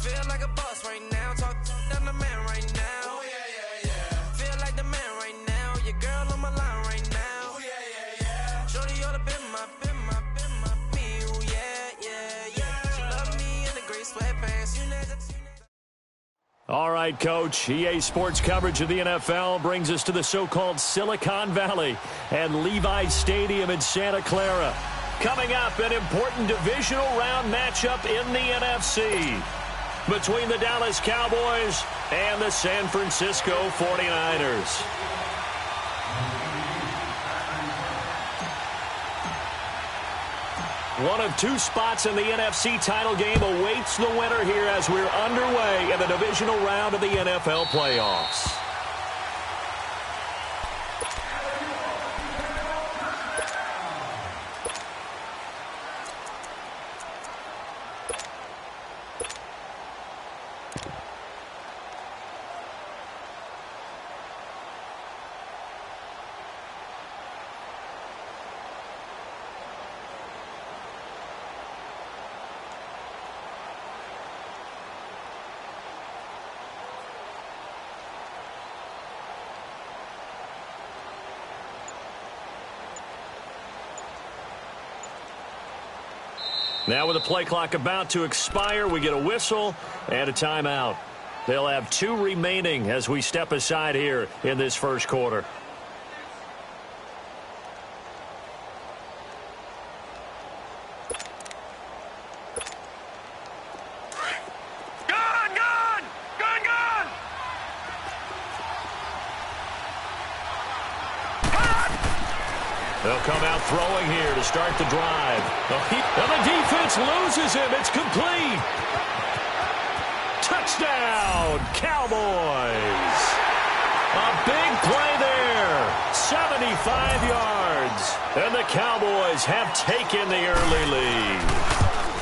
Feel like a boss right now. Talk to the man right now. Oh, yeah, yeah, yeah. Feel like the man right now. Your girl on my line right now. Oh, yeah, yeah, yeah. Shorty ought to be me. Oh, yeah, yeah, yeah. She love me in the gray sweatpants. All right, Coach. EA Sports coverage of the NFL brings us to the so-called Silicon Valley and Levi Stadium in Santa Clara. Coming up, an important divisional round matchup in the NFC between the Dallas Cowboys and the San Francisco 49ers. One of two spots in the NFC title game awaits the winner here as we're underway in the divisional round of the NFL playoffs. Now with the play clock about to expire, we get a whistle and a timeout. They'll have two remaining as we step aside here in this first quarter. They'll come out throwing here to start the drive. And the defense loses him. It's complete. Touchdown, Cowboys. A big play there. 75 yards. And the Cowboys have taken the early lead.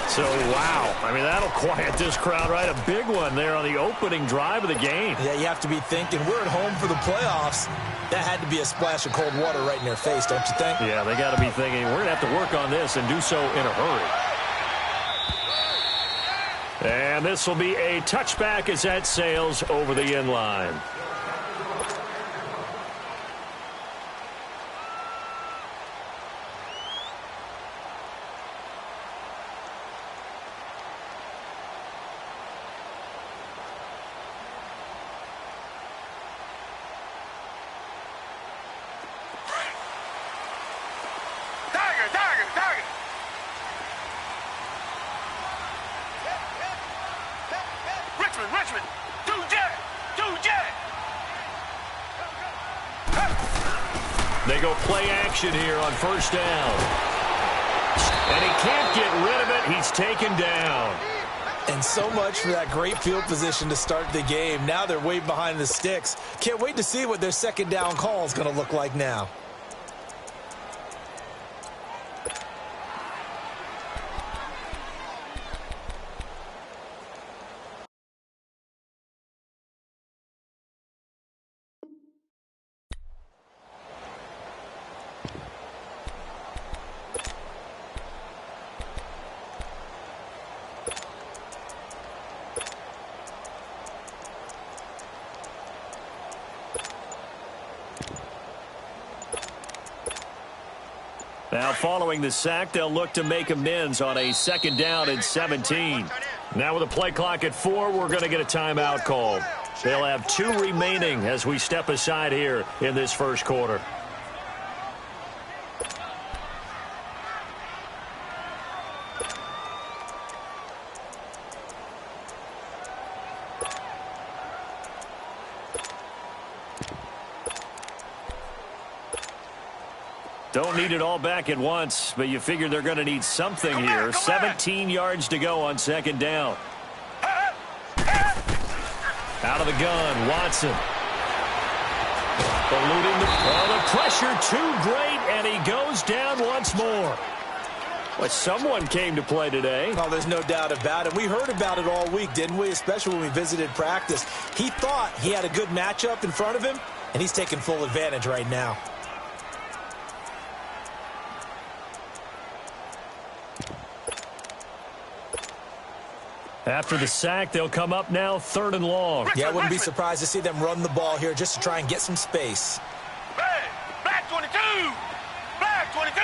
So, wow. I mean, that'll quiet this crowd, right? A big one there on the opening drive of the game. Yeah, you have to be thinking, we're at home for the playoffs. That had to be a splash of cold water right in their face, don't you think? Yeah, they got to be thinking, we're going to have to work on this and do so in a hurry. And this will be a touchback as that sails over the end line. Richmond, do jet. They go play action here on first down. And he can't get rid of it. He's taken down. And so much for that great field position to start the game. Now they're way behind the sticks. Can't wait to see what their second down call is going to look like now. Now following the sack, they'll look to make amends on a second down and 17. Now with a play clock at 4, we're going to get a timeout called. They'll have two remaining as we step aside here in this first quarter. Don't need it all back at once, but you figure they're going to need something here. 17 yards to go on second down. Out of the gun, Watson. Eluding the pressure too great, and he goes down once more. Well, someone came to play today. Oh, there's no doubt about it. We heard about it all week, didn't we? Especially when we visited practice. He thought he had a good matchup in front of him, and he's taking full advantage right now. After the sack, they'll come up now 3rd and long. Yeah, I wouldn't be surprised to see them run the ball here just to try and get some space. Black 22! Black 22!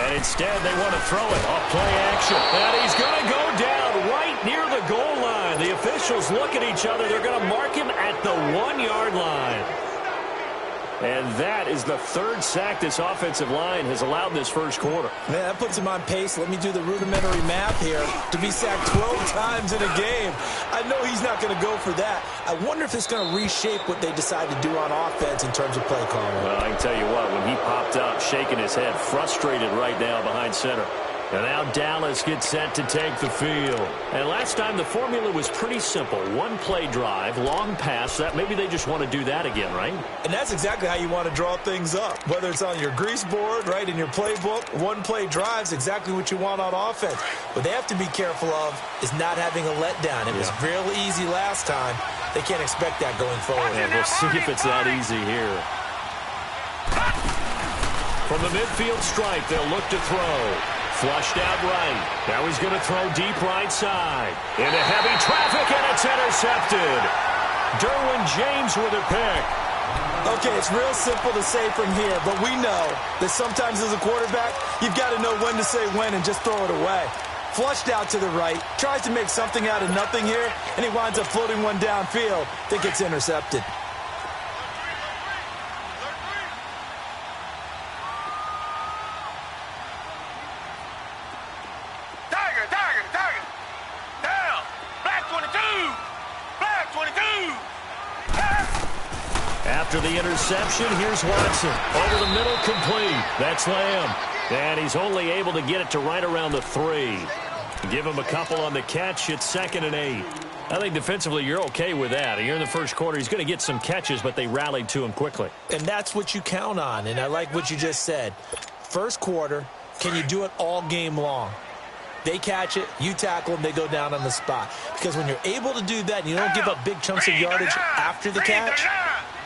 And instead, they want to throw it off play action. And he's going to go down right near the goal line. The officials look at each other. They're going to mark him at the 1-yard line. And that is the 3rd sack this offensive line has allowed this first quarter. Man, that puts him on pace. Let me do the rudimentary math here. To be sacked 12 times in a game. I know he's not going to go for that. I wonder if it's going to reshape what they decide to do on offense in terms of play calling. Well, I can tell you what, when he popped up, shaking his head, frustrated right now behind center. And now Dallas gets set to take the field. And last time the formula was pretty simple. 1-play drive, long pass. That maybe they just want to do that again, right? And that's exactly how you want to draw things up. Whether it's on your grease board, right, in your playbook, 1-play drive's exactly what you want on offense. What they have to be careful of is not having a letdown. It was real easy last time. They can't expect that going forward. And we'll see if it's that easy here. From the midfield stripe, they'll look to throw. Flushed out right. Now he's going to throw deep right side. Into heavy traffic, and it's intercepted. Derwin James with a pick. Okay, it's real simple to say from here, but we know that sometimes as a quarterback, you've got to know when to say when and just throw it away. Flushed out to the right, tries to make something out of nothing here, and he winds up floating one downfield. Think it's intercepted. After the interception, here's Watson. Over the middle, complete. That's Lamb. And he's only able to get it to right around the 3. Give him a couple on the catch. It's 2nd and 8. I think defensively you're okay with that. Here in the first quarter, he's going to get some catches, but they rallied to him quickly. And that's what you count on, and I like what you just said. First quarter, can you do it all game long? They catch it, you tackle them, they go down on the spot. Because when you're able to do that and you don't give up big chunks of yardage after the catch,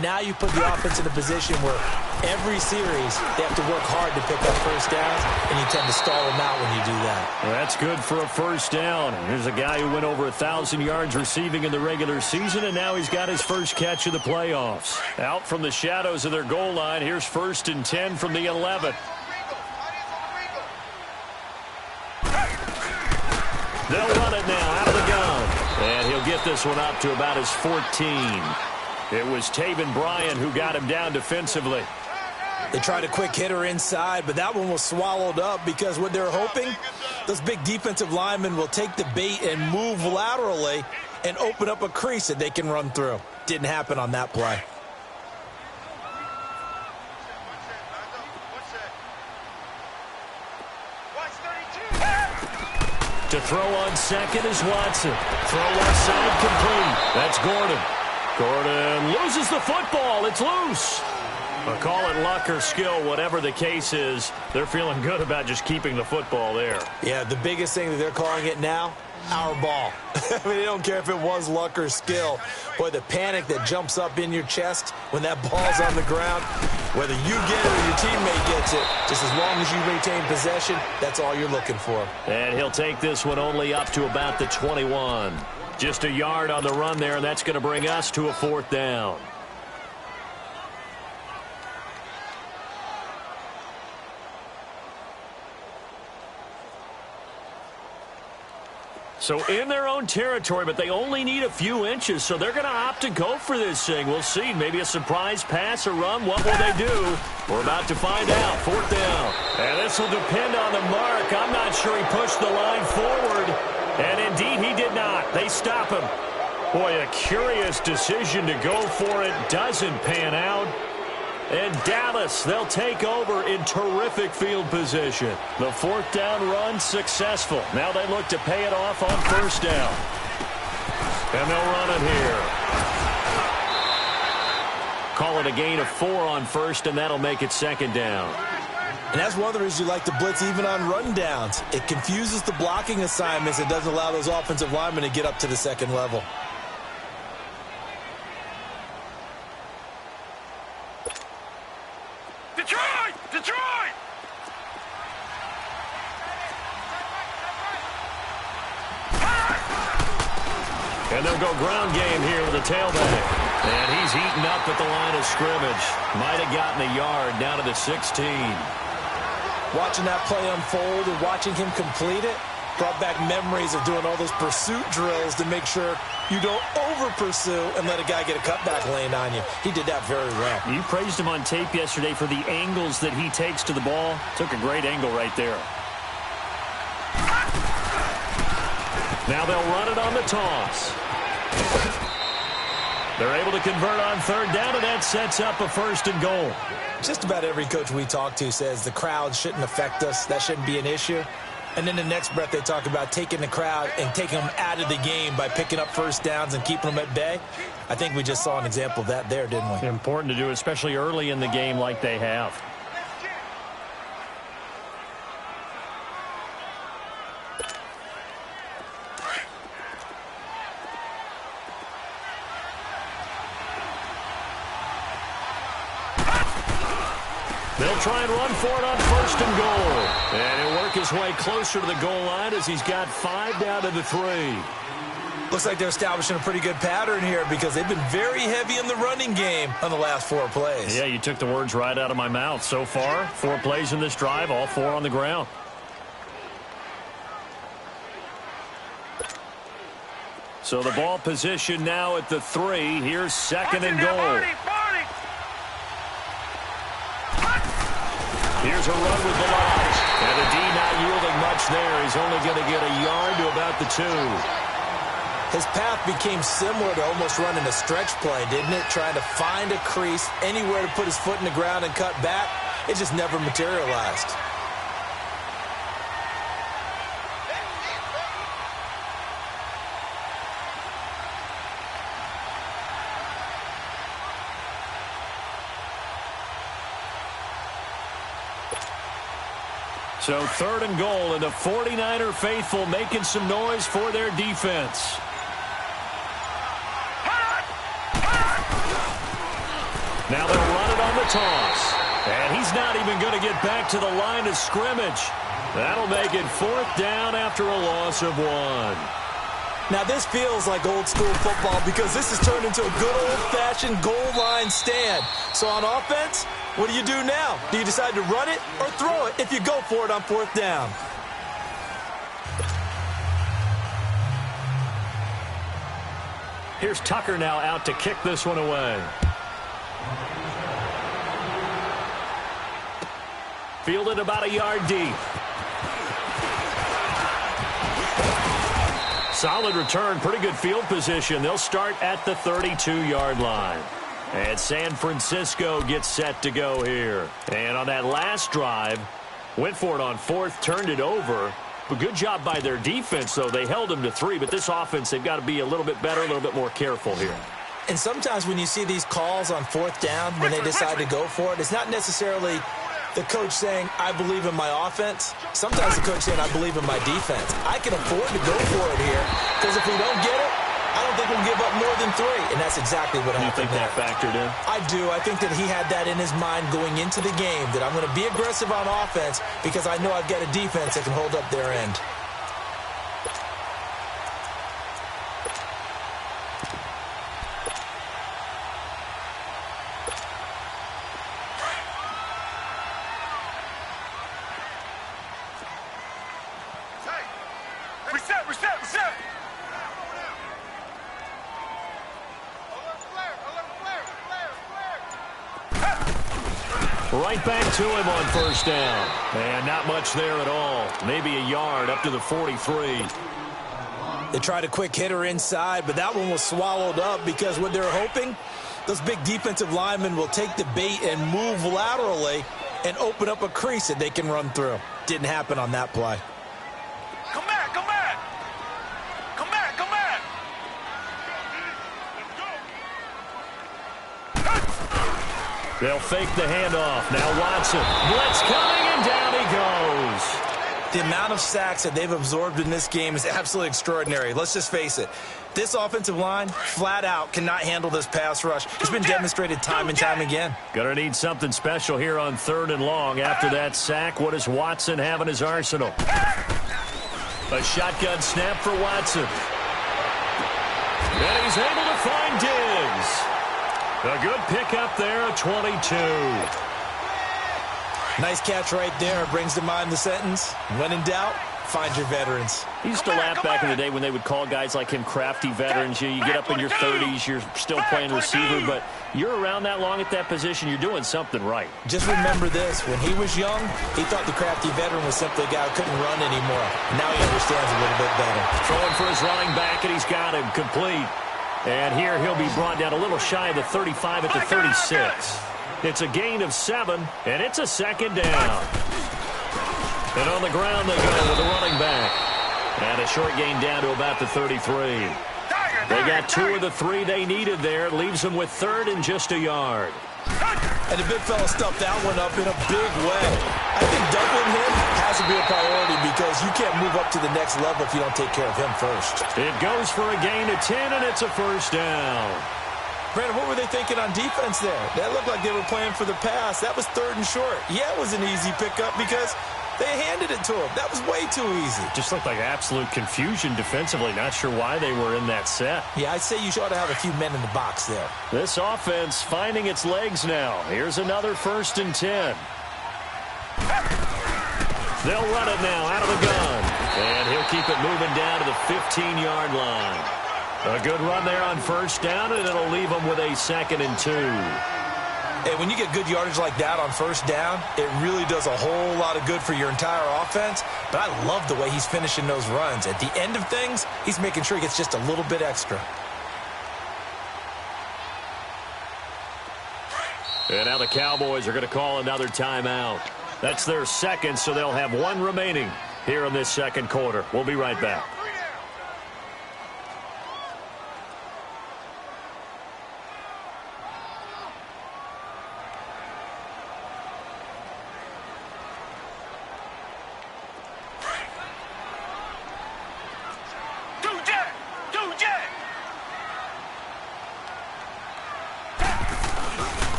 now you put the offense in a position where every series they have to work hard to pick up first downs, and you tend to stall them out when you do that. Well, that's good for a first down. Here's a guy who went over 1,000 yards receiving in the regular season, and now he's got his first catch of the playoffs. Out from the shadows of their goal line, here's 1st and 10 from the 11. They'll run it now out of the gun. And he'll get this one up to about his 14. It was Taven Bryan who got him down defensively. They tried a quick hitter inside, but that one was swallowed up because what they're hoping, those big defensive linemen will take the bait and move laterally and open up a crease that they can run through. Didn't happen on that play. To throw on second is Watson. Throw left side complete. That's Gordon. Gordon loses the football. It's loose. But call it luck or skill, whatever the case is, they're feeling good about just keeping the football there. Yeah, the biggest thing that they're calling it now, our ball. I mean, they don't care if it was luck or skill. Boy, the panic that jumps up in your chest when that ball's on the ground, whether you get it or your teammate gets it, just as long as you retain possession, that's all you're looking for. And he'll take this one only up to about the 21. Just a yard on the run there, and that's going to bring us to a 4th down. So in their own territory, but they only need a few inches, so they're going to opt to go for this thing. We'll see. Maybe a surprise pass or run. What will they do? We're about to find out. 4th down. And this will depend on the mark. I'm not sure he pushed the line forward. And indeed, he did not. They stop him. Boy, a curious decision to go for it. Doesn't pan out. And Dallas, they'll take over in terrific field position. The 4th down run successful. Now they look to pay it off on 1st down. And they'll run it here. Call it a gain of 4 on 1st, and that'll make it 2nd down. And that's one of the reasons you like to blitz even on run downs. It confuses the blocking assignments. It doesn't allow those offensive linemen to get up to the 2nd level. Detroit! Detroit! And they'll go ground game here with a tailback. And he's eaten up at the line of scrimmage. Might have gotten a yard down to the 16. Watching that play unfold and watching him complete it brought back memories of doing all those pursuit drills to make sure you don't over-pursue and let a guy get a cutback lane on you. He did that very well. You praised him on tape yesterday for the angles that he takes to the ball. Took a great angle right there. Now they'll run it on the toss. They're able to convert on third down, and that sets up a 1st and goal. Just about every coach we talk to says the crowd shouldn't affect us. That shouldn't be an issue. And then the next breath they talk about taking the crowd and taking them out of the game by picking up first downs and keeping them at bay. I think we just saw an example of that there, didn't we? Important to do, especially early in the game like they have. They'll try and run for it on 1st and goal. And he'll work his way closer to the goal line as he's got 5 down to the 3. Looks like they're establishing a pretty good pattern here because they've been very heavy in the running game on the last 4 plays. Yeah, you took the words right out of my mouth. So far, 4 plays in this drive, all 4 on the ground. So the ball position now at the 3. Here's 2nd and goal. Here's a run with the launch. And the D not yielding much there. He's only going to get a yard to about the 2. His path became similar to almost running a stretch play, didn't it? Trying to find a crease, anywhere to put his foot in the ground and cut back. It just never materialized. So 3rd and goal, and the 49er faithful making some noise for their defense. Now they'll run it on the toss. And he's not even going to get back to the line of scrimmage. That'll make it 4th down after a loss of 1. Now this feels like old school football because this has turned into a good old-fashioned goal line stand. So on offense, what do you do now? Do you decide to run it or throw it if you go for it on 4th down? Here's Tucker now out to kick this one away. Fielded about a yard deep. Solid return, pretty good field position. They'll start at the 32-yard line. And San Francisco gets set to go here. And on that last drive, went for it on 4th, turned it over. But good job by their defense, though. They held them to 3, but this offense, they've got to be a little bit better, a little bit more careful here. And sometimes when you see these calls on 4th down, when they decide to go for it, it's not necessarily the coach saying, I believe in my offense. Sometimes the coach saying, I believe in my defense. I can afford to go for it here because if we don't get it, I don't think we'll give up more than 3. And that's exactly what happened. You think that factored in? I do. I think that he had that in his mind going into the game, that I'm going to be aggressive on offense because I know I've got a defense that can hold up their end. Reset. Right back to him on 1st down. And not much there at all. Maybe a yard up to the 43. They tried a quick hitter inside, but that one was swallowed up because what they're hoping, those big defensive linemen will take the bait and move laterally and open up a crease that they can run through. Didn't happen on that play. Come back. They'll fake the handoff. Now Watson. Blitz coming, and down he goes. The amount of sacks that they've absorbed in this game is absolutely extraordinary. Let's just face it. This offensive line, flat out, cannot handle this pass rush. It's been demonstrated time and time again. Gonna need something special here on 3rd and long. After that sack, what does Watson have in his arsenal? A shotgun snap for Watson. And he's able to find Diggs. A good pickup there, 22. Nice catch right there. Brings to mind the sentence, when in doubt, find your veterans. He used to laugh back in the day when they would call guys like him crafty veterans. You get up in your 30s, you're still playing receiver, but you're around that long at that position, you're doing something right. Just remember this. When he was young, he thought the crafty veteran was simply a guy who couldn't run anymore. Now he understands a little bit better. Throwing for his running back, and he's got him complete. And here he'll be brought down a little shy of the 35 at the 36. It's a gain of 7, and it's a second down. And on the ground they go with the running back. And a short gain down to about the 33. They got 2 of the 3 they needed there. Leaves them with 3rd and just a yard. And the big fella stuffed that one up in a big way. I think doubling him has to be a priority because you can't move up to the next level if you don't take care of him first. It goes for a gain of 10, and it's a first down. Brandon, what were they thinking on defense there? That looked like they were playing for the pass. That was 3rd and short. Yeah, it was an easy pickup because they handed it to him. That was way too easy. Just looked like absolute confusion defensively. Not sure why they were in that set. Yeah, I'd say you ought to have a few men in the box there. This offense finding its legs now. Here's another 1st and 10. They'll run it now out of the gun. And he'll keep it moving down to the 15-yard line. A good run there on 1st down, and it'll leave them with a 2nd and 2. Hey, when you get good yardage like that on 1st down, it really does a whole lot of good for your entire offense. But I love the way he's finishing those runs. At the end of things, he's making sure he gets just a little bit extra. And now the Cowboys are going to call another timeout. That's their 2nd, so they'll have 1 remaining here in this 2nd quarter. We'll be right back.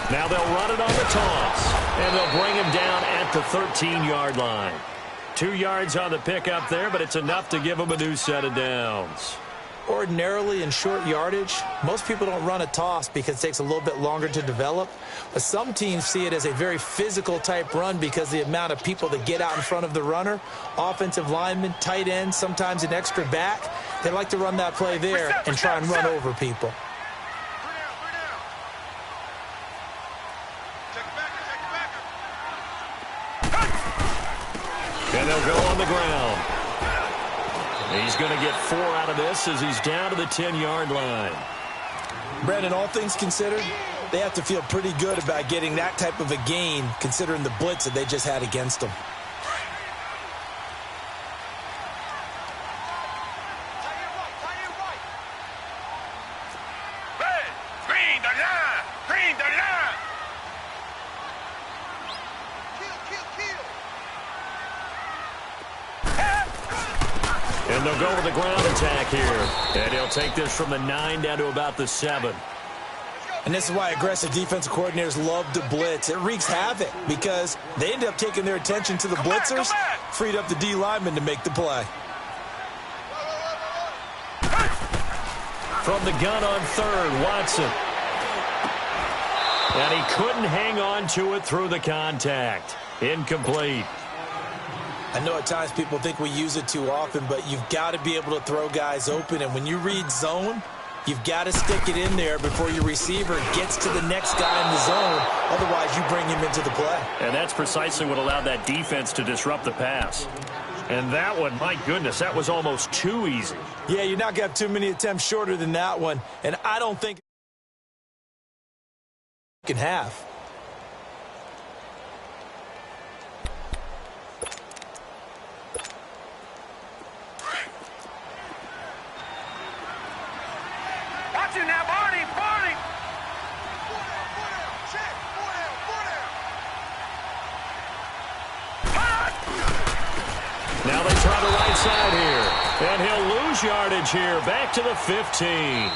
Now they'll run it on the toss, and they'll bring him down at the 13-yard line. 2 yards on the pickup there, but it's enough to give him a new set of downs. Ordinarily in short yardage, most people don't run a toss because it takes a little bit longer to develop. But some teams see it as a very physical type run because the amount of people that get out in front of the runner, offensive linemen, tight ends, sometimes an extra back, they like to run that play there and try and run over people. And they'll go on the ground. He's going to get 4 out of this as he's down to the 10-yard line. Brandon, all things considered, they have to feel pretty good about getting that type of a gain considering the blitz that they just had against them. And they'll go with the ground attack here. And he'll take this from the 9 down to about the 7. And this is why aggressive defensive coordinators love to blitz. It wreaks havoc because they end up taking their attention to the blitzers, freed up the D lineman to make the play. From the gun on 3rd, Watson. And he couldn't hang on to it through the contact. Incomplete. I know at times people think we use it too often, but you've got to be able to throw guys open. And when you read zone, you've got to stick it in there before your receiver gets to the next guy in the zone. Otherwise, you bring him into the play. And that's precisely what allowed that defense to disrupt the pass. And that one, my goodness, that was almost too easy. Yeah, you're not going to have too many attempts shorter than that one. And I don't think you can have. Now, Barney! Now they try the right side here. And he'll lose yardage here. Back to the 15.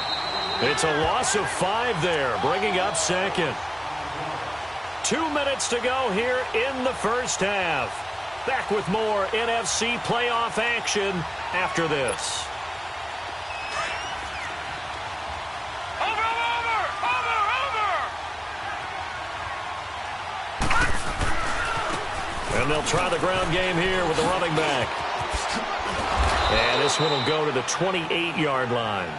It's a loss of 5 there, bringing up 2nd. 2 minutes to go here in the first half. Back with more NFC playoff action after this. And they'll try the ground game here with the running back. And this one will go to the 28-yard line.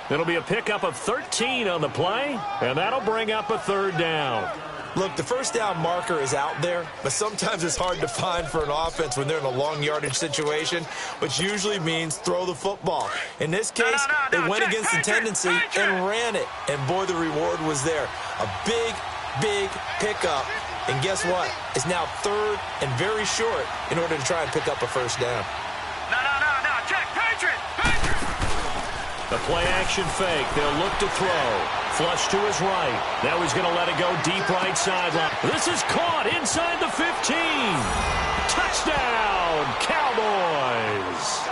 It'll be a pickup of 13 on the play, and that'll bring up a third down. Look, the first down marker is out there, but sometimes it's hard to find for an offense when they're in a long yardage situation, which usually means throw the football. In this case, they went against the tendency and ran it. And, boy, the reward was there. A big, big pickup. And guess what? It's now third and very short in order to try and pick up a first down. No, check, Patriot! The play-action fake. They'll look to throw. Flush to his right. Now he's going to let it go deep right sideline. This is caught inside the 15. Touchdown, Cowboys.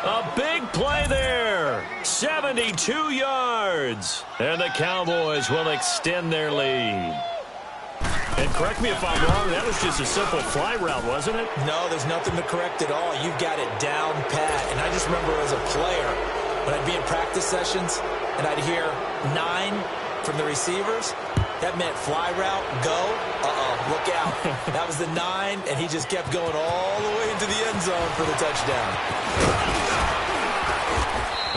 A big play there. 72 yards. And the Cowboys will extend their lead. And correct me if I'm wrong, that was just a simple fly route, wasn't it? No, there's nothing to correct at all. You've got it down pat. And I just remember as a player, when I'd be in practice sessions and I'd hear 9 from the receivers, that meant fly route, go, look out. That was the 9, and he just kept going all the way into the end zone for the touchdown.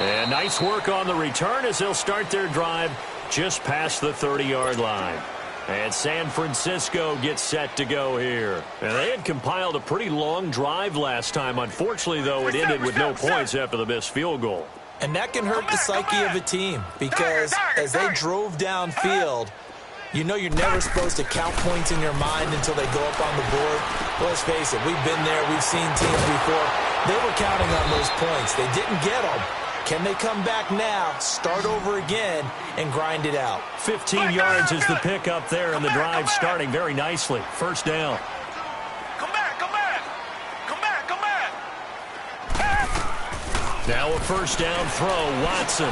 And nice work on the return as they'll start their drive just past the 30-yard line. And San Francisco gets set to go here. And they had compiled a pretty long drive last time. Unfortunately, though, it ended with no points after the missed field goal. And that can hurt the psyche of a team because as they drove downfield, you know you're never supposed to count points in your mind until they go up on the board. Well, let's face it, we've been there. We've seen teams before. They were counting on those points. They didn't get them. Can they come back now, start over again, and grind it out? 15 yards is the pickup there, and the drive starting very nicely. First down. Come back! Now a first down throw. Watson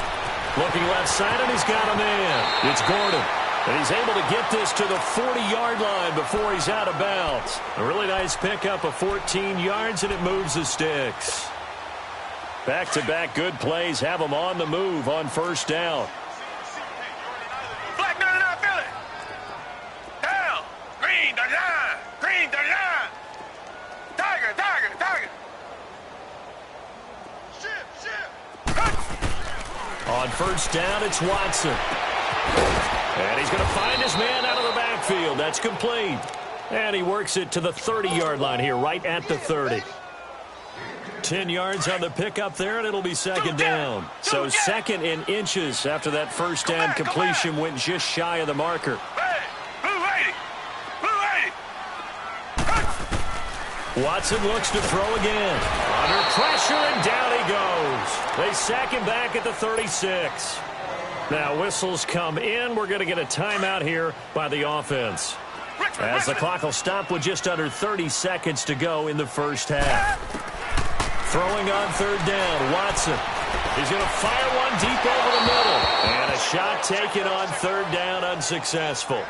looking left side, and he's got a man. It's Gordon. And he's able to get this to the 40-yard line before he's out of bounds. A really nice pickup of 14 yards, and it moves the sticks. Back-to-back good plays have them on the move on first down. Black 99 Philly. Down. Green, the line. Green, the line. Tiger. On first down, it's Watson. And he's going to find his man out of the backfield. That's complete. And he works it to the 30-yard line here, right at the 30. 10 yards on the pickup there, and it'll be second down. So second in inches after that first down completion went just shy of the marker. Hey, Blue 80. Watson looks to throw again. Under pressure, and down he goes. They sack him back at the 36. Now whistles come in. We're going to get a timeout here by the offense, as the clock will stop with just under 30 seconds to go in the first half. Throwing on third down, Watson. He's going to fire one deep over the middle. And a shot taken on third down, unsuccessful.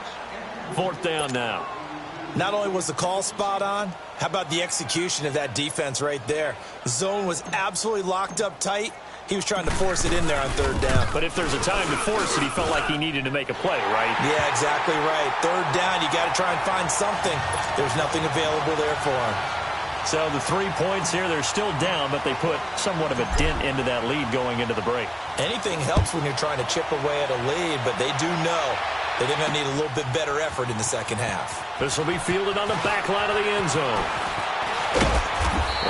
Fourth down now. Not only was the call spot on, how about the execution of that defense right there? The zone was absolutely locked up tight. He was trying to force it in there on third down. But if there's a time to force it, he felt like he needed to make a play, right? Yeah, exactly right. Third down, you got to try and find something. There's nothing available there for him. So the 3 points here, they're still down, but they put somewhat of a dent into that lead going into the break. Anything helps when you're trying to chip away at a lead, but they do know that they're going to need a little bit better effort in the second half. This will be fielded on the back line of the end zone.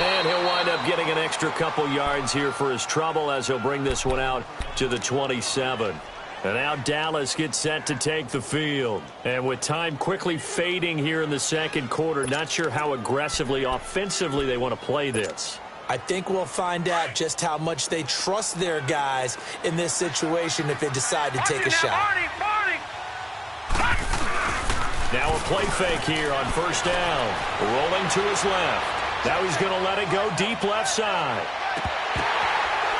And he'll wind up getting an extra couple yards here for his trouble as he'll bring this one out to the 27. And now Dallas gets set to take the field. And with time quickly fading here in the second quarter, not sure how aggressively, offensively they want to play this. I think we'll find out just how much they trust their guys in this situation if they decide to take a shot. Now a play fake here on first down. Rolling to his left. Now he's going to let it go deep left side.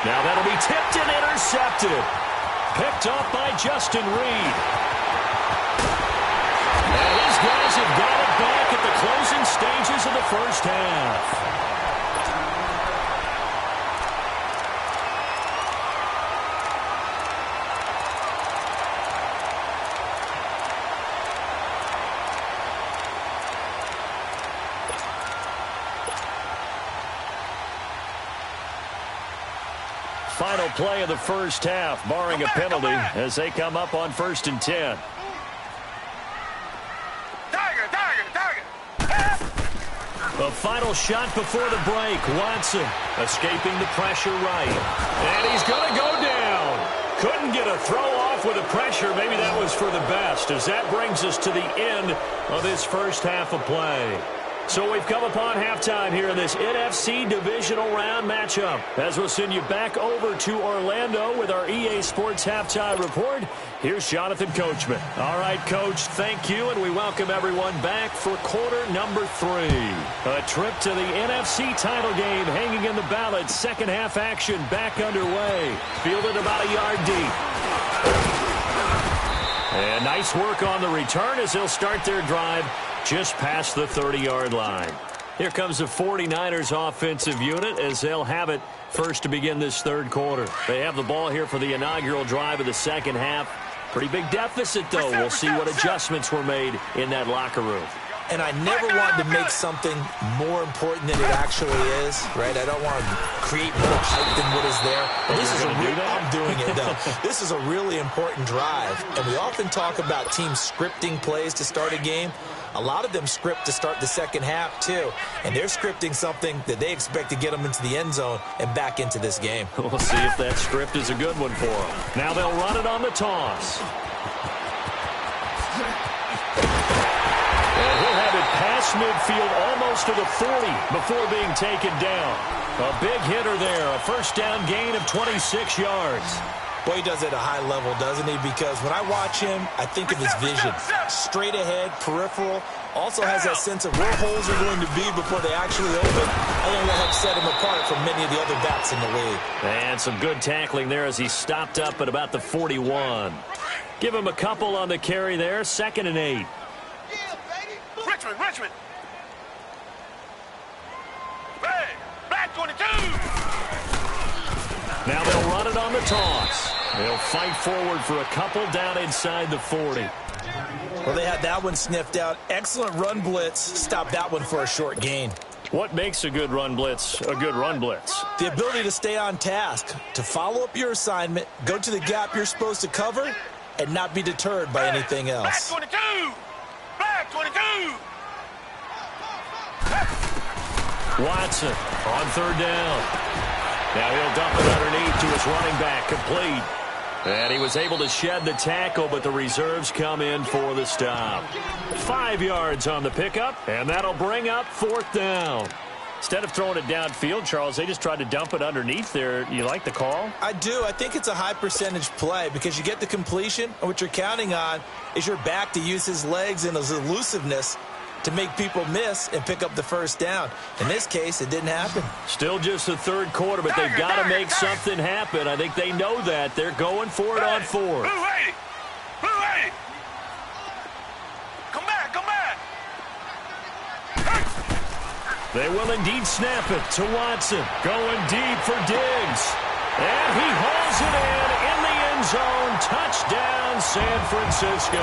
Now that'll be tipped and intercepted. Picked off by Justin Reed. And these guys have got it back at the closing stages of the first half. final play of the first half, barring a penalty, as they come up on 1st and 10. The final shot before the break. Watson escaping the pressure right. And he's going to go down. Couldn't get a throw off with the pressure. Maybe that was for the best, as that brings us to the end of this first half of play. So we've come upon halftime here in this NFC divisional round matchup. As we'll send you back over to Orlando with our EA Sports Halftime Report, here's Jonathan Coachman. All right, Coach, thank you, and we welcome everyone back for quarter number 3. A trip to the NFC title game hanging in the balance. Second half action back underway. Fielded about a yard deep. And nice work on the return as they'll start their drive just past the 30-yard line. Here comes the 49ers offensive unit as they'll have it first to begin this third quarter. They have the ball here for the inaugural drive of the second half. Pretty big deficit, though. We'll see what adjustments were made in that locker room. And I never wanted to make something more important than it actually is, right? I don't want to create more hype than what is there. But this is I'm doing it, though. This is a really important drive. And we often talk about teams scripting plays to start a game. A lot of them script to start the second half, too. And they're scripting something that they expect to get them into the end zone and back into this game. We'll see if that script is a good one for them. Now they'll run it on the toss. And he'll have it past midfield almost to the 40 before being taken down. A big hitter there. A first down gain of 26 yards. Boy, he does it at a high level, doesn't he? Because when I watch him, I think of his vision. Straight ahead, peripheral. Also has that sense of where holes are going to be before they actually open. I think that helps set him apart from many of the other backs in the league. And some good tackling there as he stopped up at about the 41. Give him a couple on the carry there. 2nd and 8. Richmond. Hey, Black 22. Now they'll run it on the toss. They'll fight forward for a couple down inside the 40. Well, they had that one sniffed out. Excellent run blitz. Stopped that one for a short gain. What makes a good run blitz a good run blitz? The ability to stay on task, to follow up your assignment, go to the gap you're supposed to cover, and not be deterred by anything else. Black 22. Black 22. Watson on 3rd down. Now he'll dump it underneath to his running back, complete. And he was able to shed the tackle, but the reserves come in for the stop. 5 yards on the pickup, and that'll bring up 4th down. Instead of throwing it downfield, Charles, they just tried to dump it underneath there. You like the call? I do. I think it's a high percentage play because you get the completion, and what you're counting on is your back to use his legs and his elusiveness to make people miss and pick up the first down. In this case, it didn't happen. Still just the third quarter, but they've got to make something happen. I think they know that. They're going for it on 4th. Blue 80. Come back. They will indeed snap it to Watson. Going deep for Diggs. And he hauls it in the end zone. Touchdown, San Francisco.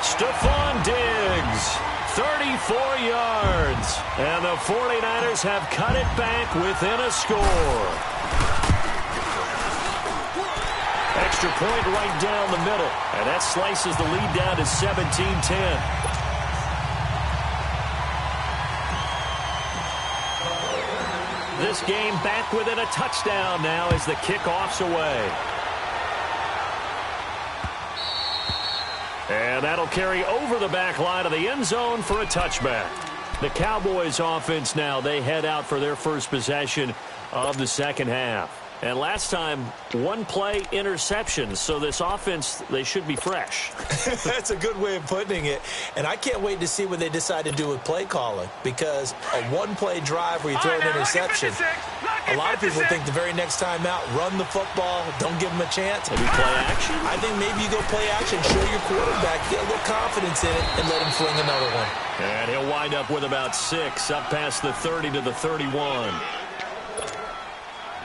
Stephon Diggs, 34 yards. And the 49ers have cut it back within a score. Extra point right down the middle. And that slices the lead down to 17-10. This game back within a touchdown now as the kickoff's away. And that'll carry over the back line of the end zone for a touchback. The Cowboys offense now, they head out for their first possession of the second half. And last time, one play interception. So this offense, they should be fresh. That's a good way of putting it. And I can't wait to see what they decide to do with play calling. Because a one-play drive where you throw an interception, a lot of people think the very next time out, run the football, don't give them a chance. Maybe play action? I think maybe you go play action, show your quarterback, get a little confidence in it, and let him fling another one. And he'll wind up with about 6, up past the 30 to the 31.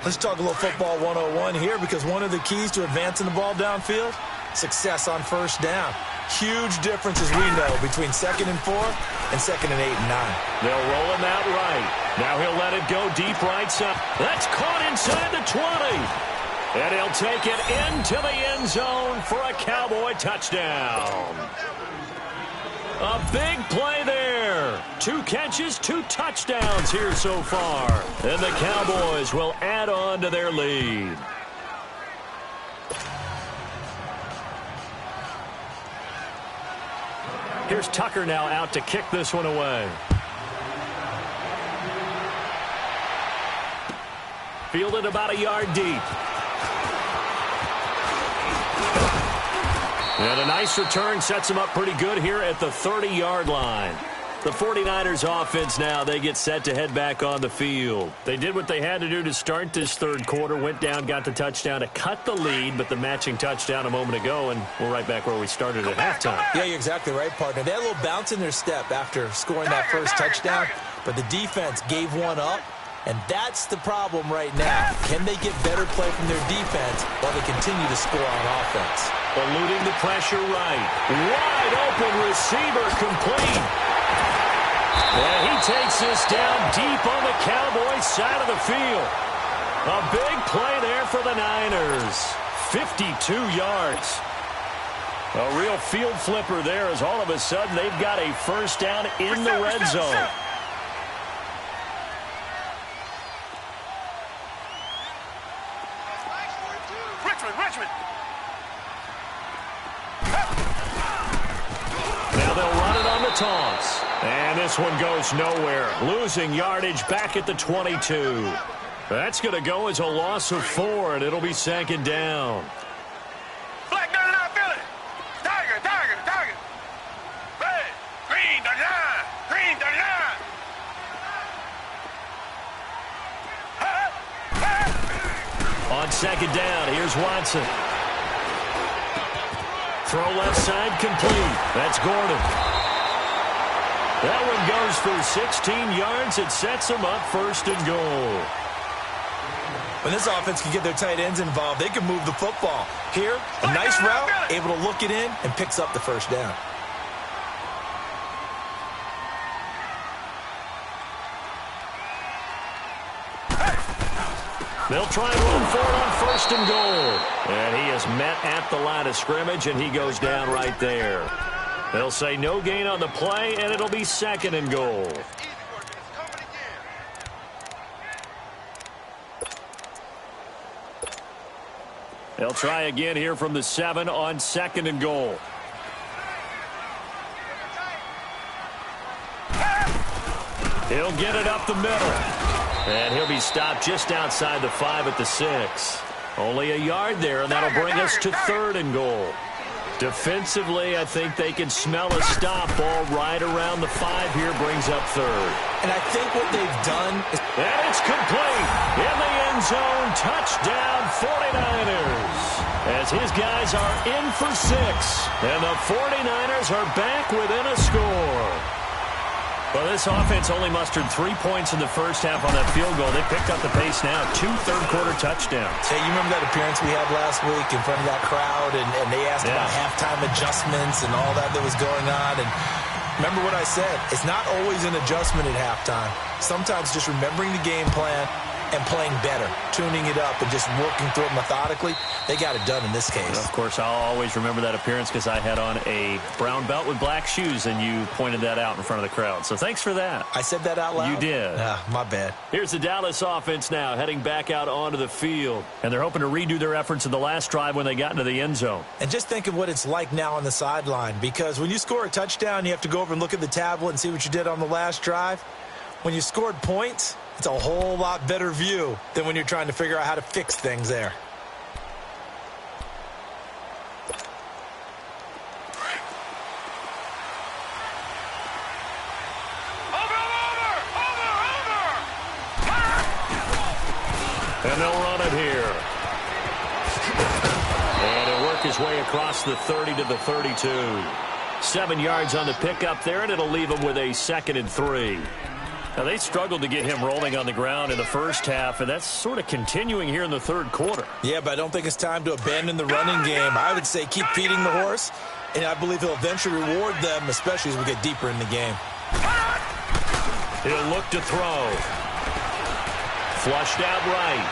Let's talk a little football 101 here, because one of the keys to advancing the ball downfield, success on first down. Huge difference, as we know, between 2nd and 4 and 2nd and 8 and 9. They'll roll him out right. Now he'll let it go deep right side. That's caught inside the 20. And he'll take it into the end zone for a Cowboy touchdown. A big play there. 2 catches, 2 touchdowns here so far. And the Cowboys will add on to their lead. Here's Tucker now out to kick this one away. Fielded about a yard deep. And a nice return sets him up pretty good here at the 30-yard line. The 49ers offense now, they get set to head back on the field. They did what they had to do to start this third quarter, went down, got the touchdown to cut the lead, but the matching touchdown a moment ago, and we're right back where we started at halftime. Yeah, you're exactly right, partner. They had a little bounce in their step after scoring that first touchdown, but the defense gave one up, and that's the problem right now. Can they get better play from their defense while they continue to score on offense? Eluding the pressure right. Wide open receiver complete. And he takes this down deep on the Cowboys side of the field. A big play there for the Niners. 52 yards. A real field flipper there as all of a sudden they've got a first down in the red zone. Richmond. Now they'll run it on the toss. And this one goes nowhere. Losing yardage back at the 22. That's going to go as a loss of 4, and it'll be 2nd down. Black down line, Philly. Tiger. Red, green, the line. On 2nd down, here's Watson. Throw left side complete. That's Gordon. That one goes for 16 yards. It sets them up 1st and goal. When this offense can get their tight ends involved, they can move the football. Here, a nice route, able to look it in, and picks up the first down. They'll try and run for it on 1st and goal. And he is met at the line of scrimmage, and he goes down right there. They'll say no gain on the play, and it'll be 2nd and goal. They'll try again here from the 7 on 2nd and goal. He'll get it up the middle. And he'll be stopped just outside the 5 at the 6. Only a yard there, and that'll bring us to 3rd and goal. Defensively, I think they can smell a stop ball right around the 5 here, brings up 3rd. And I think what they've done is... And it's complete. In the end zone, touchdown 49ers. As his guys are in for 6. And the 49ers are back within a score. Well, this offense only mustered 3 points in the first half on that field goal. They picked up the pace now. 2 third-quarter touchdowns. Hey, you remember that appearance we had last week in front of that crowd, and they asked about halftime adjustments and all that was going on. And remember what I said. It's not always an adjustment at halftime. Sometimes just remembering the game plan and playing better, tuning it up and just working through it methodically. They got it done in this case. And of course, I'll always remember that appearance because I had on a brown belt with black shoes, and you pointed that out in front of the crowd. So thanks for that. I said that out loud? You did. My bad. Here's the Dallas offense now heading back out onto the field. And they're hoping to redo their efforts in the last drive when they got into the end zone. And just think of what it's like now on the sideline, because when you score a touchdown, you have to go over and look at the tablet and see what you did on the last drive. When you scored points, it's a whole lot better view than when you're trying to figure out how to fix things there. And they'll run it here. And it'll work his way across the 30 to the 32. 7 yards on the pickup there, and it'll leave him with a 2nd and 3. Now, they struggled to get him rolling on the ground in the first half, and that's sort of continuing here in the third quarter. Yeah, but I don't think it's time to abandon the running game. I would say keep feeding the horse and I believe he'll eventually reward them, especially as we get deeper in the game. He'll look to throw. Flushed out right.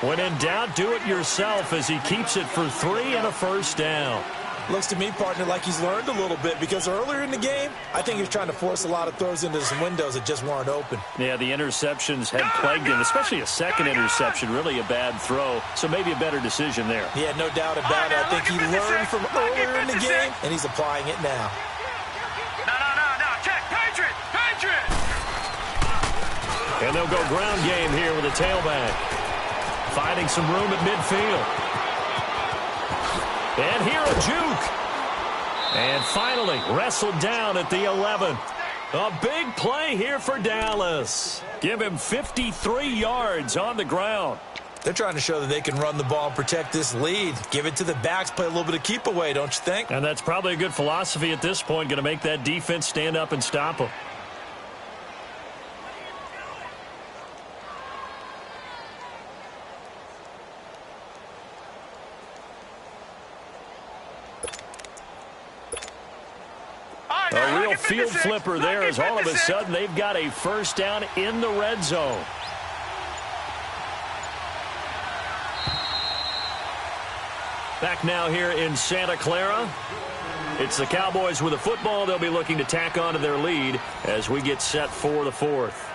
When in doubt, do it yourself as he keeps it for 3 and a first down. Looks to me, partner, like he's learned a little bit because earlier in the game, I think he was trying to force a lot of throws into some windows that just weren't open. Yeah, the interceptions had plagued him, especially a second interception, really a bad throw, so maybe a better decision there. Yeah, no doubt about it. I think he learned from earlier in the game, and he's applying it now. No, check, Patriot! And they'll go ground game here with a tailback. Finding some room at midfield. And here a juke. And finally wrestled down at the 11. A big play here for Dallas. Give him 53 yards on the ground. They're trying to show that they can run the ball and protect this lead. Give it to the backs, play a little bit of keep away, don't you think? And that's probably a good philosophy at this point, going to make that defense stand up and stop them. A real field flipper there as all of a sudden they've got a first down in the red zone. Back now here in Santa Clara. It's the Cowboys with a football. They'll be looking to tack on to their lead as we get set for the fourth.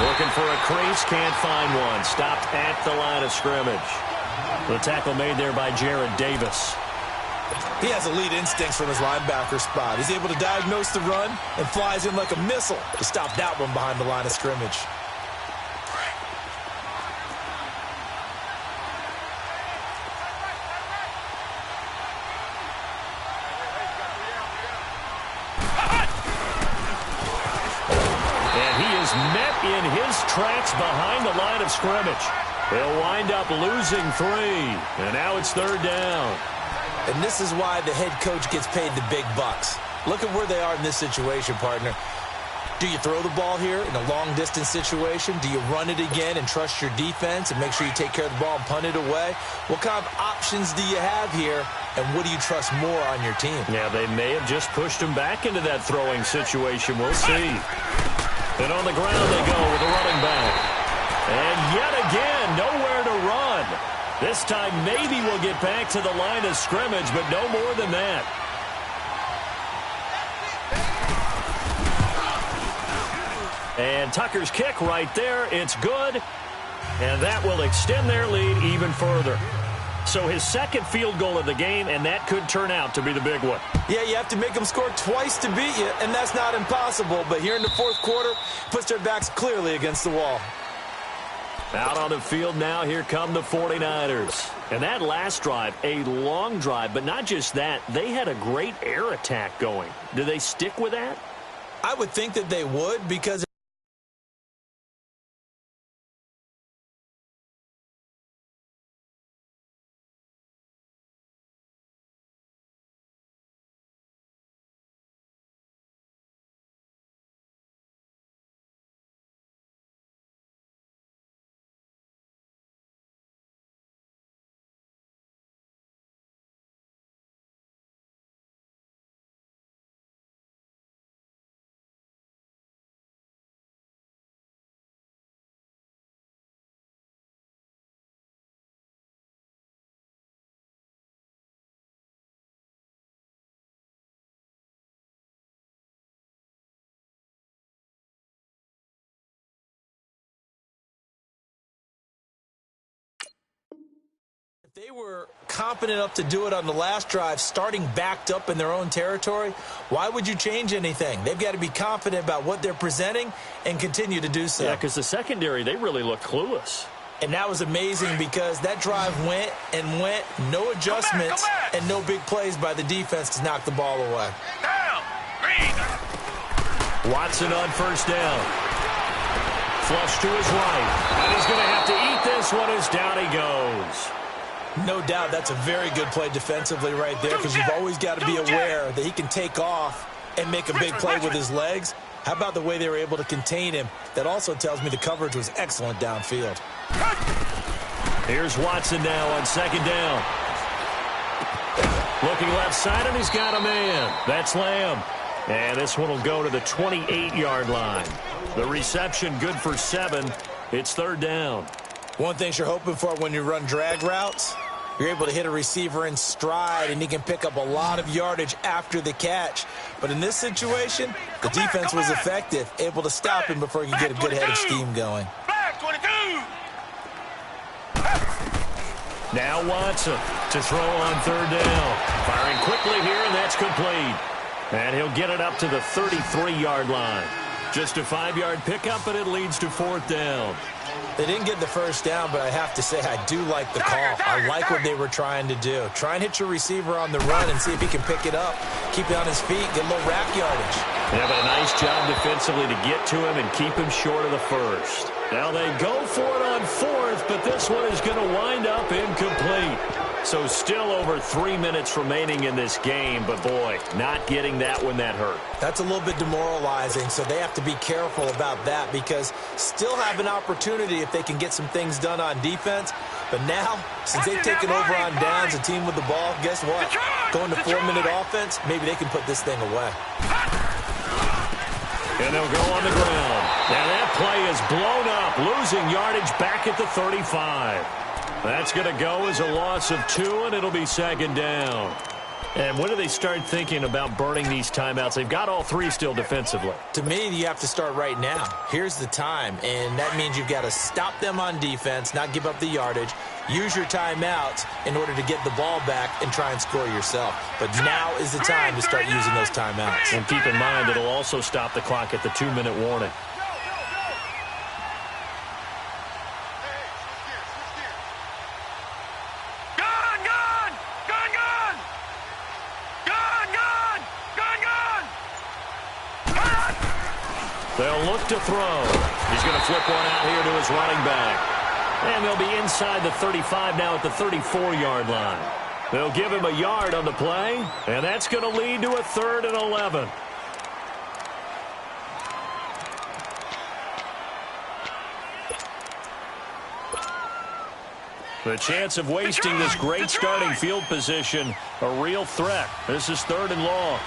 Looking for a crease, can't find one. Stopped at the line of scrimmage. The tackle made there by Jared Davis. He has elite instincts from his linebacker spot. He's able to diagnose the run and flies in like a missile to stop that one behind the line of scrimmage. Met in his tracks behind the line of scrimmage. They'll wind up losing 3, and now it's third down. And this is why the head coach gets paid the big bucks. Look at where they are in this situation, partner. Do you throw the ball here in a long-distance situation? Do you run it again and trust your defense and make sure you take care of the ball and punt it away? What kind of options do you have here, and what do you trust more on your team? Yeah, they may have just pushed him back into that throwing situation. We'll see. And on the ground they go with a running back. And yet again, nowhere to run. This time maybe we'll get back to the line of scrimmage, but no more than that. And Tucker's kick right there. It's good. And that will extend their lead even further. So his second field goal of the game, and that could turn out to be the big one. Yeah, you have to make them score twice to beat you, and that's not impossible. But here in the fourth quarter, puts their backs clearly against the wall. Out on the field now, here come the 49ers. And that last drive, a long drive, but not just that. They had a great air attack going. Do they stick with that? I would think that they would because they were confident enough to do it on the last drive, starting backed up in their own territory. Why would you change anything? They've got to be confident about what they're presenting and continue to do so. Yeah, because the secondary, they really look clueless. And that was amazing because that drive went and went, no adjustments, and no big plays by the defense to knock the ball away. Down! Green! Watson on first down. Flush to his right. And he's going to have to eat this one as down he goes. No doubt that's a very good play defensively right there, because you've always got to be aware that he can take off and make a big play with his legs. How about the way they were able to contain him? That also tells me the coverage was excellent downfield. Here's Watson now on second down. Looking left side, and he's got a man. That's Lamb. And this one will go to the 28-yard line. The reception good for 7. It's third down. One thing you're hoping for when you run drag routes, you're able to hit a receiver in stride, and he can pick up a lot of yardage after the catch. But in this situation, the defense was effective, able to stop him before he could get a good head of steam going. Now Watson to throw on third down. Firing quickly here, and that's complete. And he'll get it up to the 33-yard line. Just a 5-yard pickup, and it leads to fourth down. They didn't get the first down, but I have to say I do like the call. I like what they were trying to do. Try and hit your receiver on the run and see if he can pick it up. Keep it on his feet, get a little rack yardage. Yeah, but a nice job defensively to get to him and keep him short of the first. Now they go for it on fourth, but this one is going to wind up incomplete. So still over 3 minutes remaining in this game, but boy, not getting that one that hurt. That's a little bit demoralizing, so they have to be careful about that, because still have an opportunity if they can get some things done on defense. But now, since they've taken over on downs, a team with the ball, guess what? Going to 4-minute offense, maybe they can put this thing away. And they'll go on the ground. Now that play is blown up, losing yardage back at the 35. That's going to go as a loss of 2, and it'll be second down. And when do they start thinking about burning these timeouts? They've got all 3 still defensively. To me, you have to start right now. Here's the time, and that means you've got to stop them on defense, not give up the yardage, use your timeouts in order to get the ball back and try and score yourself. But now is the time to start using those timeouts. And keep in mind, it'll also stop the clock at the 2-minute warning. They'll look to throw. He's going to flip one out here to his running back. And they'll be inside the 35 now at the 34-yard line. They'll give him a yard on the play, and that's going to lead to a 3rd and 11. The chance of wasting this great starting field position, a real threat. This is 3rd and long.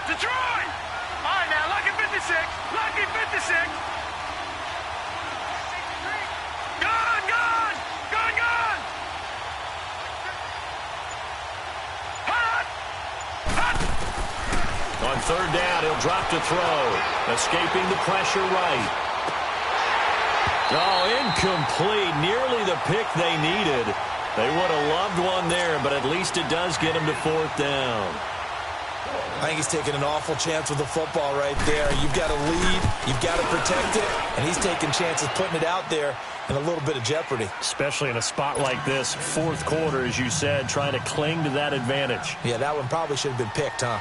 Detroit! All right, now, lucky 56. Lucky 56. Gun! Hot! On 3rd down, he'll drop to throw. Escaping the pressure right. Oh, incomplete. Nearly the pick they needed. They would have loved one there, but at least it does get him to 4th down. I think he's taking an awful chance with the football right there. You've got to lead, you've got to protect it, and he's taking chances putting it out there in a little bit of jeopardy. Especially in a spot like this, 4th quarter, as you said, trying to cling to that advantage. Yeah, that one probably should have been picked, huh?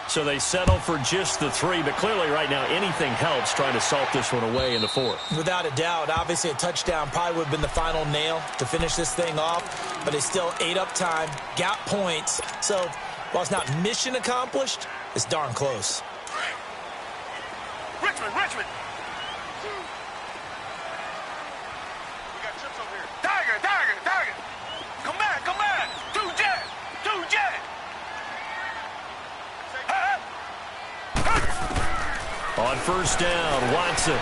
So they settle for just the 3, but clearly right now anything helps trying to salt this one away in the 4th. Without a doubt, obviously a touchdown probably would have been the final nail to finish this thing off, but they still ate up time, got points, so while it's not mission accomplished, it's darn close. Richmond! We got chips over here. Tiger! Come back! 2 jet! On 1st down, Watson.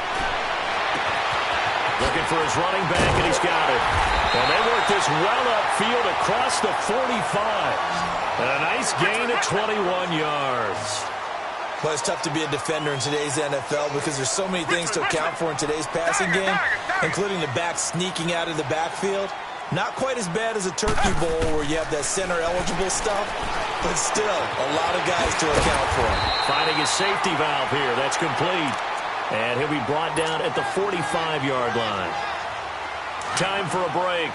Looking for his running back, and he's got it. And they work this well upfield across the 45. And a nice gain of 21 yards. Well, it's tough to be a defender in today's NFL because there's so many things to account for in today's passing game, including the back sneaking out of the backfield. Not quite as bad as a turkey bowl where you have that center-eligible stuff, but still a lot of guys to account for. Finding his safety valve here. That's complete. And he'll be brought down at the 45-yard line. Time for a break.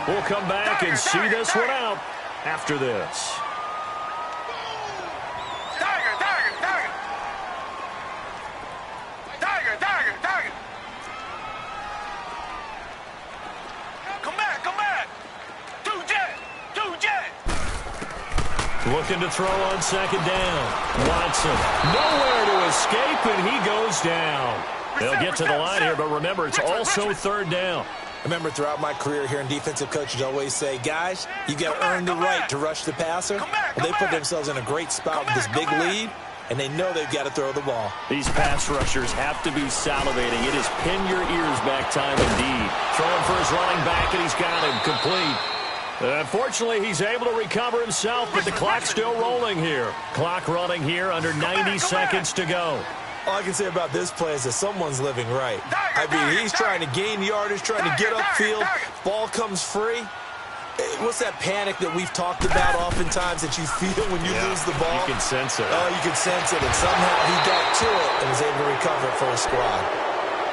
We'll come back and see this one out after this. Tiger! looking to throw on second down. Watson, nowhere to escape, and he goes down. They'll get to the line here, but remember, it's also third down. I remember throughout my career hearing defensive coaches always say, guys, you got to earn the right to rush the passer. Well, they put themselves in a great spot with this big lead, and they know they've got to throw the ball. These pass rushers have to be salivating. It is pin your ears back time indeed. Throwing for his running back, and he's got him complete. Unfortunately, he's able to recover himself, but the clock's still rolling here. Clock running here under 90 seconds to go. All I can say about this play is that someone's living right. I mean, he's trying to gain yardage, trying to get upfield. Ball comes free. What's that panic that we've talked about oftentimes that you feel when you lose the ball? You can sense it. Oh, you can sense it. And somehow he got to it and was able to recover it for his squad.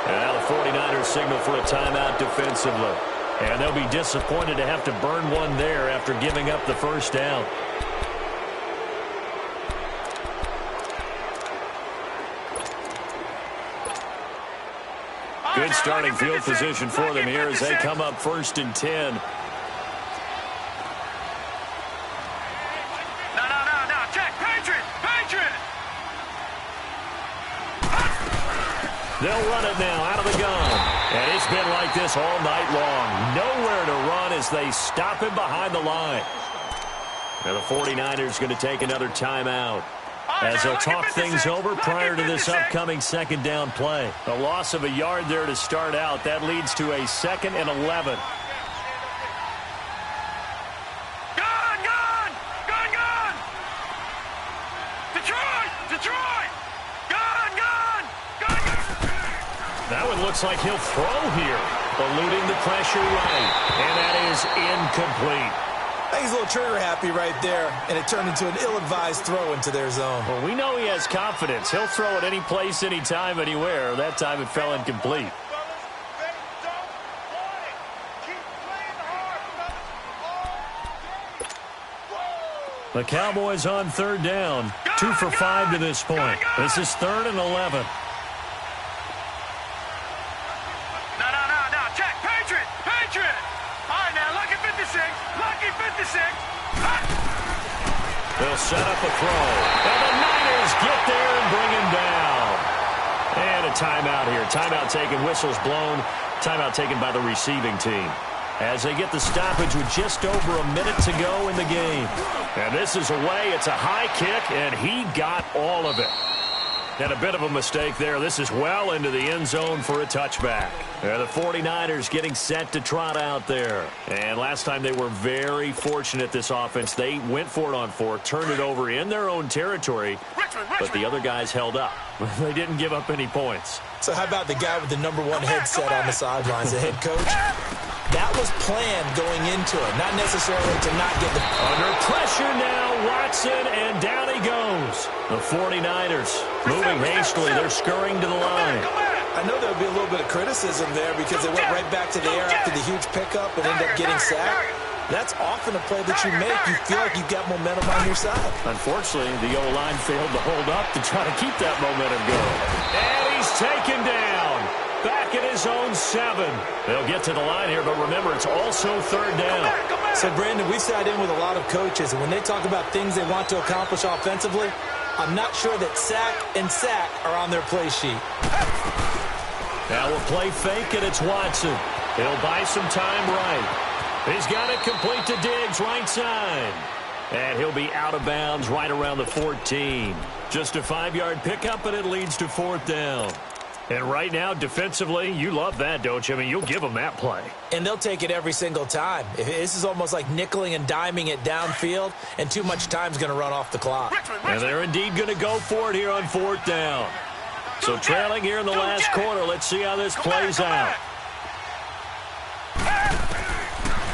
And now the 49ers signal for a timeout defensively. And they'll be disappointed to have to burn one there after giving up the first down. Good starting field position for them here as they come up 1st and 10. No, check, Patriot! They'll run it now out of the gun. And it's been like this all night long. Nowhere to run as they stop him behind the line. Now the 49ers going to take another timeout as they'll talk things over prior to this upcoming second down play. A loss of a yard there to start out. That leads to a 2nd and 11. Gun! Detroit! Gun! That one looks like he'll throw here. Eluding the pressure right. And that is incomplete. I think he's a little trigger happy right there, and it turned into an ill-advised throw into their zone. Well, we know he has confidence. He'll throw it any place, anytime, anywhere. That time it fell incomplete. The Cowboys on 3rd down. 2 for 5 to this point. This is 3rd and 11. No, check, Patriot! All right, now, lucky 56. They'll set up a throw. And the Niners get there and bring him down. And a timeout here. Timeout taken, whistles blown. Timeout taken by the receiving team. As they get the stoppage with just over a minute to go in the game. And this is away. It's a high kick, and he got all of it. And a bit of a mistake there. This is well into the end zone for a touchback. The 49ers getting set to trot out there. And last time they were very fortunate, this offense. They went for it on 4, turned it over in their own territory, but the other guys held up. They didn't give up any points. So how about the guy with the #1 headset on the sidelines, the head coach? That was planned going into it, not necessarily to not get the... Under pressure now, Watson, and down he goes. The 49ers moving hastily. They're scurrying to the line. I know there would be a little bit of criticism there because they went right back to the air after the huge pickup and ended up getting sacked. That's often a play that you make. You feel like you've got momentum on your side. Unfortunately, the O-line failed to hold up to try to keep that momentum going. And he's taken down. Back at his own 7. They'll get to the line here, but remember, it's also 3rd down. So, Brandon, we sat in with a lot of coaches, and when they talk about things they want to accomplish offensively, I'm not sure that sack and sack are on their play sheet. Now we'll play fake, and it's Watson. He'll buy some time right. He's got it complete to Diggs, right side. And he'll be out of bounds right around the 14. Just a 5-yard pickup, and it leads to 4th down. And right now, defensively, you love that, don't you? I mean, you'll give them that play. And they'll take it every single time. This is almost like nickeling and diming it downfield, and too much time's going to run off the clock. And they're indeed going to go for it here on 4th down. So trailing here in the last quarter. Let's see how this plays out.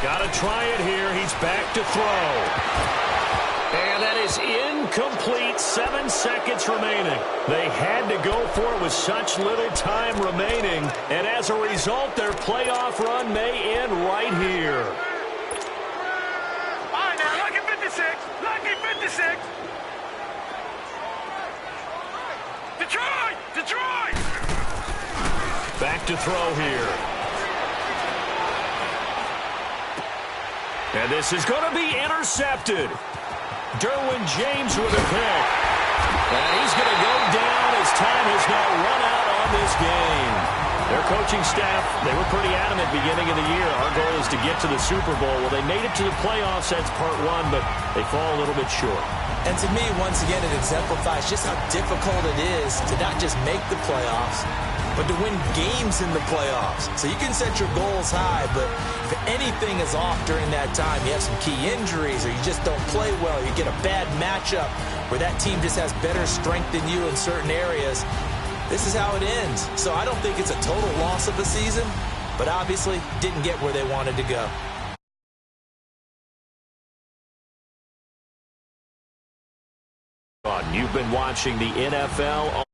Got to try it here. He's back to throw. And that is incomplete. 7 seconds remaining. They had to go for it with such little time remaining. And as a result, their playoff run may end right here. All right, now, lucky 56. Detroit! Back to throw here. And this is going to be intercepted. Derwin James with a pick. And he's going to go down as time has now run out on this game. Their coaching staff, they were pretty adamant beginning of the year. Our goal is to get to the Super Bowl. Well, they made it to the playoffs. That's part one, but they fall a little bit short. And to me, once again, it exemplifies just how difficult it is to not just make the playoffs, but to win games in the playoffs. So you can set your goals high, but if anything is off during that time, you have some key injuries or you just don't play well, you get a bad matchup where that team just has better strength than you in certain areas, this is how it ends. So I don't think it's a total loss of the season, but obviously didn't get where they wanted to go. You've been watching the NFL.